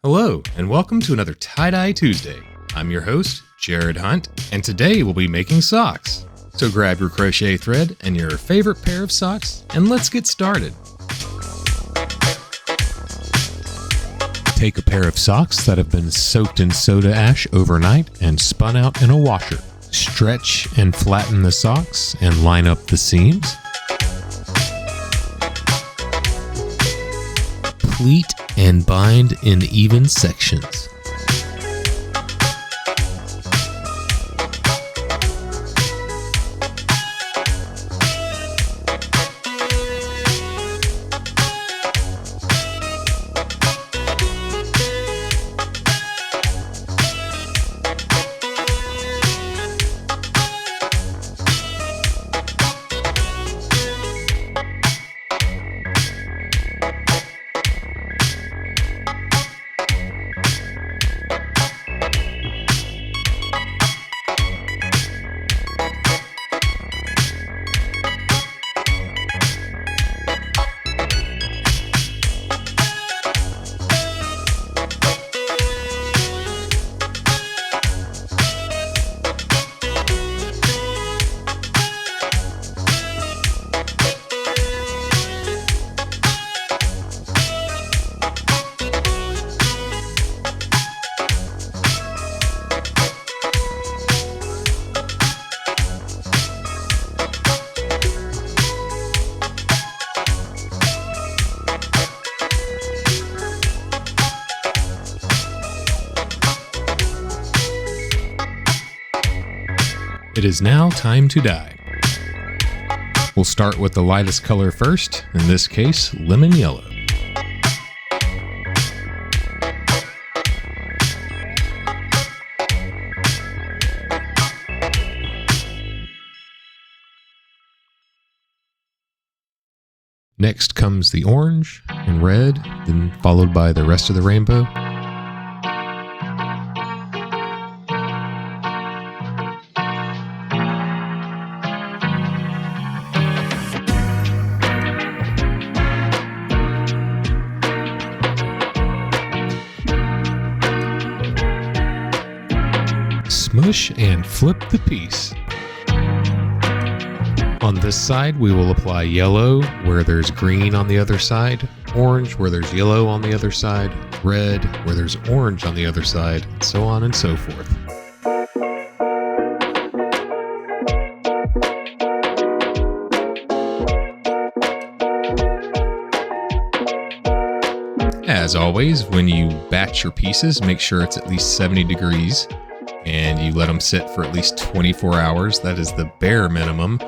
Hello, and welcome to another Tie-Dye Tuesday. I'm your host, Jared Hunt, and today we'll be making socks. So grab your crochet thread and your favorite pair of socks, and let's get started. Take a pair of socks that have been soaked in soda ash overnight and spun out in a washer. Stretch and flatten the socks and line up the seams. Pleat and bind in even sections. It is now time to dye. We'll start with the lightest color first, in this case, lemon yellow. Next comes the orange and red, then followed by the rest of the rainbow. Smush and flip the piece. On this side, we will apply yellow where there's green on the other side, orange where there's yellow on the other side, red where there's orange on the other side, and so on and so forth. As always, when you batch your pieces, make sure it's at least 70 degrees. And you let them sit for at least 24 hours. That is the bare minimum.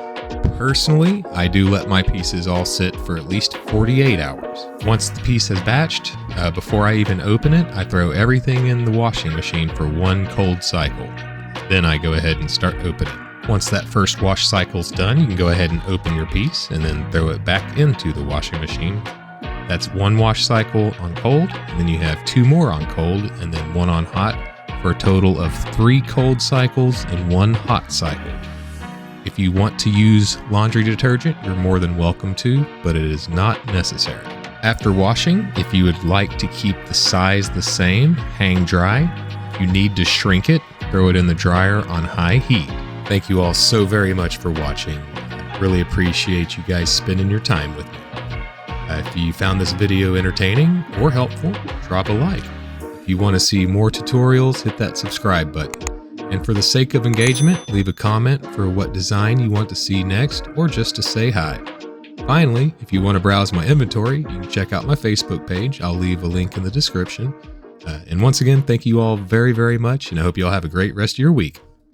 Personally, I do let my pieces all sit for at least 48 hours. Once the piece has batched, before I even open it, I throw everything in the washing machine for one cold cycle. Then I go ahead and start opening. Once that first wash cycle's done, you can go ahead and open your piece and then throw it back into the washing machine. That's one wash cycle on cold, and then you have two more on cold, and then one on hot, for a total of 3 cold cycles and 1 hot cycle. If you want to use laundry detergent, you're more than welcome to, but it is not necessary. After washing, if you would like to keep the size the same, hang dry. If you need to shrink it, throw it in the dryer on high heat. Thank you all so very much for watching. I really appreciate you guys spending your time with me. If you found this video entertaining or helpful, drop a like. If you want to see more tutorials, hit that subscribe button. And for the sake of engagement, leave a comment for what design you want to see next, or just to say hi. Finally, if you want to browse my inventory, you can check out my Facebook page. I'll leave a link in the description. And once again, thank you all very, very much, and I hope you all have a great rest of your week.